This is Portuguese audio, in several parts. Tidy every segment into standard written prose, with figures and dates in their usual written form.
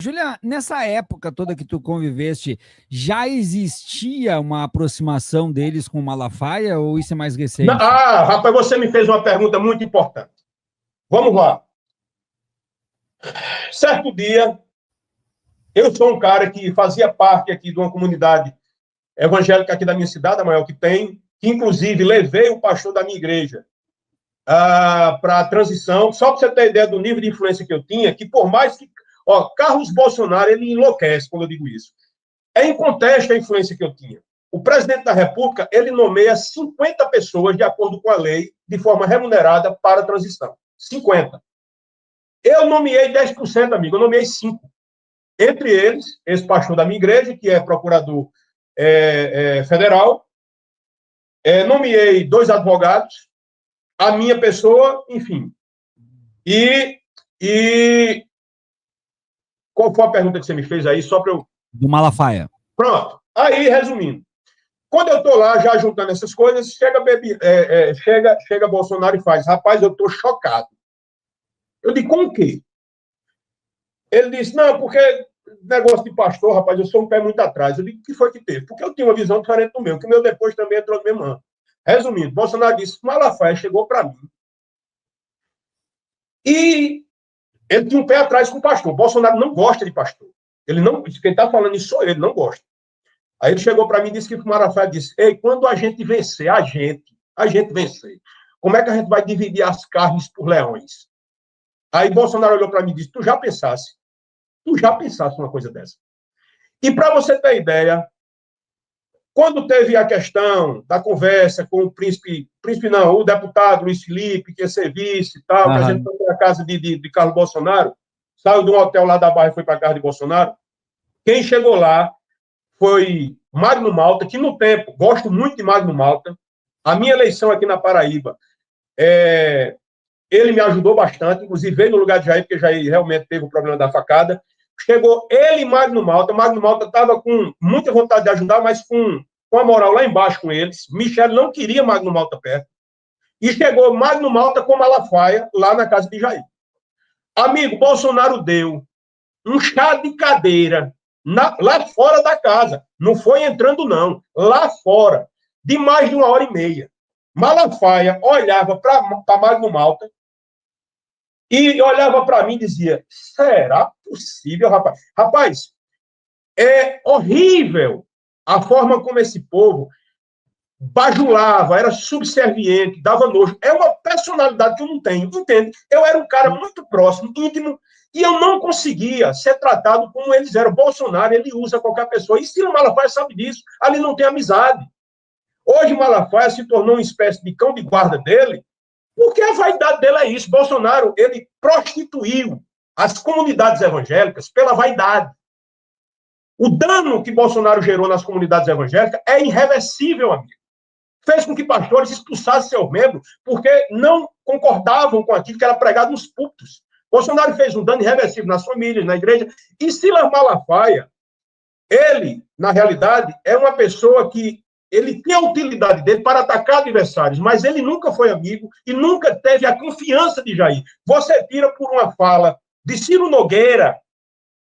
Júlia, nessa época toda que tu conviveste, já existia uma aproximação deles com o Malafaia ou isso é mais recente? Rapaz, você me fez uma pergunta muito importante. Vamos lá. Certo dia, eu sou um cara que fazia parte aqui de uma comunidade evangélica aqui da minha cidade, a maior que tem, que inclusive levei o pastor da minha igreja para a transição, só para você ter ideia do nível de influência que eu tinha, que por mais que... Carlos Bolsonaro, ele enlouquece quando eu digo isso. É inconteste a influência que eu tinha. O presidente da República, ele nomeia 50 pessoas, de acordo com a lei, de forma remunerada para a transição. 50. Eu nomeei 10%, amigo, eu nomeei 5. Entre eles, esse pastor da minha igreja, que é procurador federal, nomeei 2 advogados, a minha pessoa, enfim. E qual foi a pergunta que você me fez aí, só para eu... Do Malafaia. Pronto. Aí, resumindo, quando eu estou lá, já juntando essas coisas, chega Bolsonaro e faz, rapaz, eu estou chocado. Eu digo, com o quê? Ele disse, não, porque negócio de pastor, rapaz, eu sou um pé muito atrás. Eu digo, o que foi que teve? Porque eu tinha uma visão diferente do meu, que o meu depois também entrou no mesmo ano. Resumindo, Bolsonaro disse, Malafaia chegou para mim e ele tinha um pé atrás com o pastor. Bolsonaro não gosta de pastor. Ele não, quem está falando isso sou ele, não gosta. Aí ele chegou para mim e disse que o Malafaia disse, ei, quando a gente vencer, a gente vencer, como é que a gente vai dividir as carnes por leões? Aí Bolsonaro olhou para mim e disse, tu já pensasse uma coisa dessa? E para você ter ideia, quando teve a questão da conversa com o o deputado Luiz Felipe, que ia ser vice e tal, que a gente foi para a casa de Carlos Bolsonaro, saiu de um hotel lá da Barra e foi para a casa de Bolsonaro, quem chegou lá foi Magno Malta, que no tempo, gosto muito de Magno Malta, a minha eleição aqui na Paraíba, ele me ajudou bastante, inclusive veio no lugar de Jair, porque Jair realmente teve o problema da facada. Chegou ele e Magno Malta estava com muita vontade de ajudar, mas com a moral lá embaixo com eles. Michel não queria Magno Malta perto. E chegou Magno Malta com Malafaia lá na casa de Jair. Amigo, Bolsonaro deu um chá de cadeira lá fora da casa. Não foi entrando, não. Lá fora. De mais de 1h30. Malafaia olhava para Magno Malta e olhava para mim e dizia, será possível, rapaz? Rapaz, é horrível a forma como esse povo bajulava, era subserviente, dava nojo. É uma personalidade que eu não tenho, entende? Eu era um cara muito próximo, íntimo, e eu não conseguia ser tratado como eles eram. Bolsonaro, ele usa qualquer pessoa. E Ciro Malafaia sabe disso. Ali não tem amizade. Hoje, Malafaia se tornou uma espécie de cão de guarda dele, porque a vaidade dele é isso. Bolsonaro, ele prostituiu as comunidades evangélicas pela vaidade. O dano que Bolsonaro gerou nas comunidades evangélicas é irreversível, amigo. Fez com que pastores expulsassem seus membros porque não concordavam com aquilo que era pregado nos púlpitos. Bolsonaro fez um dano irreversível nas famílias, na igreja. E Silas Malafaia, ele, na realidade, é uma pessoa que ele tem a utilidade dele para atacar adversários, mas ele nunca foi amigo e nunca teve a confiança de Jair. Você tira por uma fala de Ciro Nogueira,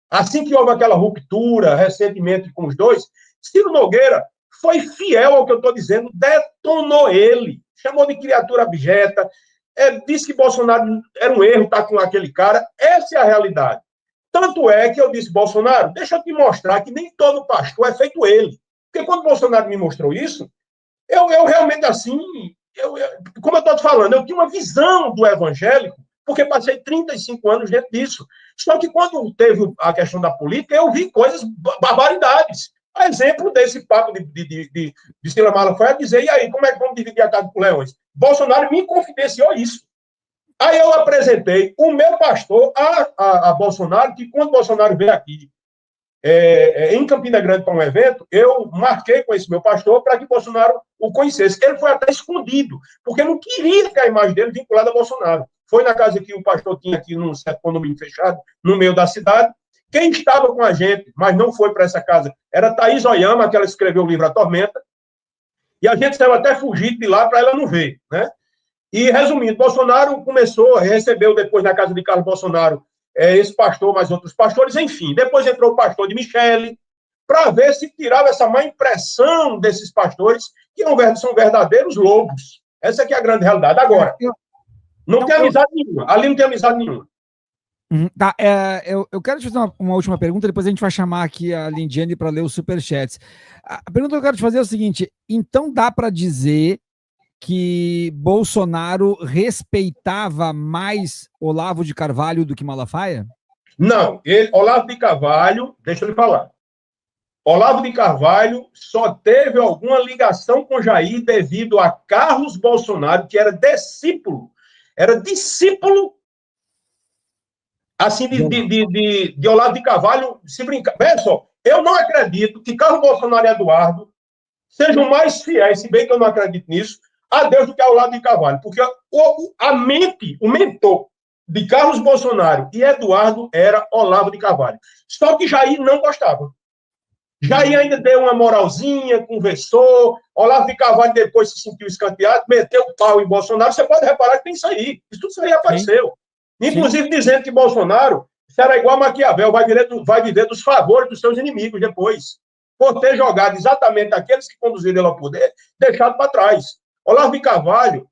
assim que houve aquela ruptura recentemente com os dois, Ciro Nogueira foi fiel ao que eu estou dizendo, detonou ele, chamou de criatura abjeta, disse que Bolsonaro era um erro estar com aquele cara. Essa é a realidade. Tanto é que eu disse, Bolsonaro, deixa eu te mostrar que nem todo pastor é feito ele. Porque quando Bolsonaro me mostrou isso, eu realmente assim, como eu estou te falando, eu tinha uma visão do evangélico, porque passei 35 anos dentro disso. Só que quando teve a questão da política, eu vi coisas, barbaridades. A exemplo desse papo de Silas Malafaia dizer, e aí, como é que vamos dividir a casa com leões? Bolsonaro me confidenciou isso. Aí eu apresentei o meu pastor a Bolsonaro, que quando Bolsonaro veio aqui em Campina Grande para um evento, eu marquei com esse meu pastor para que Bolsonaro o conhecesse. Ele foi até escondido, porque não queria que a imagem dele vinculada a Bolsonaro. Foi na casa que o pastor tinha aqui num certo condomínio fechado, no meio da cidade. Quem estava com a gente, mas não foi para essa casa, era Thaís Oyama, que ela escreveu o livro A Tormenta, e a gente saiu até fugido de lá para ela não ver, né? E, resumindo, Bolsonaro recebeu depois na casa de Carlos Bolsonaro esse pastor, mais outros pastores, enfim. Depois entrou o pastor de Michele, para ver se tirava essa má impressão desses pastores, que são verdadeiros lobos. Essa aqui é a grande realidade. Agora, não tem amizade nenhuma. Ali não tem amizade nenhuma. Tá, eu quero te fazer uma última pergunta, depois a gente vai chamar aqui a Lindiane para ler os superchats. A pergunta que eu quero te fazer é o seguinte: então dá para dizer que Bolsonaro respeitava mais Olavo de Carvalho do que Malafaia? Não, Olavo de Carvalho, deixa eu lhe falar. Olavo de Carvalho só teve alguma ligação com Jair devido a Carlos Bolsonaro, que era discípulo assim, de Olavo de Carvalho, se brincar. Veja só, eu não acredito que Carlos Bolsonaro e Eduardo sejam mais fiéis, se bem que eu não acredito nisso, a Deus do que a Olavo de Carvalho, porque o mentor de Carlos Bolsonaro e Eduardo era Olavo de Carvalho. Só que Jair não gostava. Jair ainda deu uma moralzinha, conversou, Olavo de Carvalho depois se sentiu escanteado, meteu o pau em Bolsonaro, você pode reparar que tem isso aí, isso aí apareceu. Sim. Inclusive Sim. Dizendo que Bolsonaro será igual a Maquiavel, vai viver dos favores dos seus inimigos depois, por ter jogado exatamente aqueles que conduziram ele ao poder, deixado para trás. Olavo de Carvalho,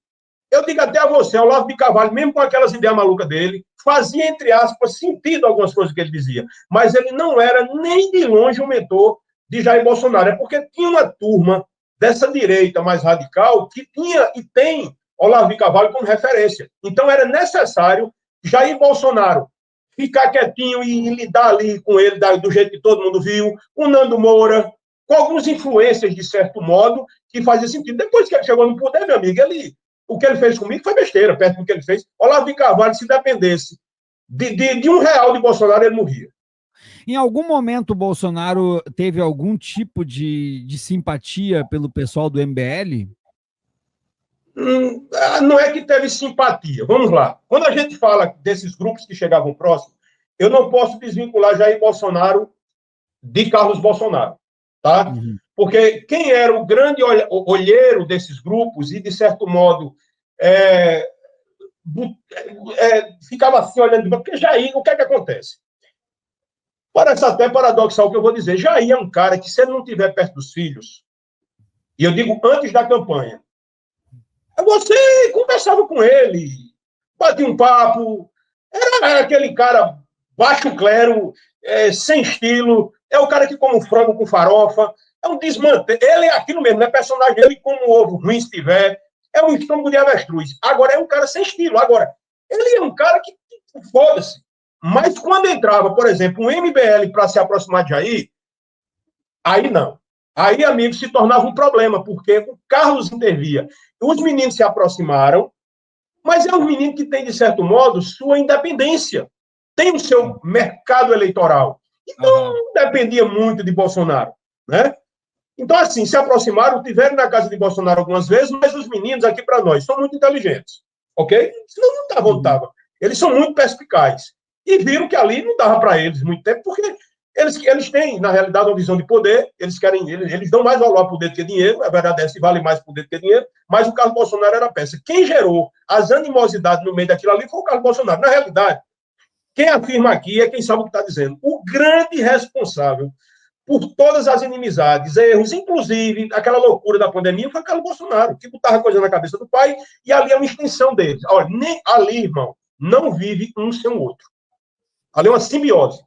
eu digo até a você, Olavo de Carvalho, mesmo com aquelas ideias malucas dele, fazia, entre aspas, sentido algumas coisas que ele dizia, mas ele não era nem de longe o mentor de Jair Bolsonaro, é porque tinha uma turma dessa direita mais radical que tinha e tem Olavo de Carvalho como referência. Então era necessário Jair Bolsonaro ficar quietinho e lidar ali com ele do jeito que todo mundo viu, com Nando Moura, com algumas influências, de certo modo, que fazia sentido. Depois que ele chegou no poder, meu amigo, o que ele fez comigo foi besteira, perto do que ele fez. Olavo de Carvalho, se dependesse de R$1 de Bolsonaro, ele morria. Em algum momento, o Bolsonaro teve algum tipo de simpatia pelo pessoal do MBL? Não é que teve simpatia. Vamos lá. Quando a gente fala desses grupos que chegavam próximos, eu não posso desvincular Jair Bolsonaro de Carlos Bolsonaro, tá? Uhum. Porque quem era o grande olheiro desses grupos e, de certo modo, ficava assim olhando, porque Jair, o que é que acontece? Parece até paradoxal o que eu vou dizer. Jair é um cara que, se ele não estiver perto dos filhos, e eu digo antes da campanha, você conversava com ele, batia um papo, era aquele cara baixo clero, sem estilo, é o cara que come frango com farofa, é um desmantelo, ele é aquilo mesmo, não é personagem, ele como um ovo ruim se tiver, é um estômago de avestruz. Agora, é um cara sem estilo. Agora, ele é um cara que foda-se. Mas quando entrava, por exemplo, um MBL para se aproximar de Jair, aí não. Aí, amigo, se tornava um problema, porque o Carlos intervia. Os meninos se aproximaram, mas é um menino que tem, de certo modo, sua independência. Tem o seu mercado eleitoral. Então, não dependia muito de Bolsonaro, né? Então, assim, se aproximaram, tiveram na casa de Bolsonaro algumas vezes, mas os meninos aqui para nós são muito inteligentes, ok? Senão não estavam, não estavam. Eles são muito perspicazes. E viram que ali não dava para eles muito tempo, porque eles têm, na realidade, uma visão de poder, eles dão mais valor a poder do que dinheiro, a verdade é que vale mais poder do que dinheiro, mas o Carlos Bolsonaro era a peça. Quem gerou as animosidades no meio daquilo ali foi o Carlos Bolsonaro. Na realidade, quem afirma aqui é quem sabe o que está dizendo. O grande responsável por todas as inimizades, erros, inclusive aquela loucura da pandemia, foi Carlos Bolsonaro, que botava coisa na cabeça do pai, e ali é uma extensão deles. Olha, nem ali, irmão, não vive um sem o outro. Ali é uma simbiose.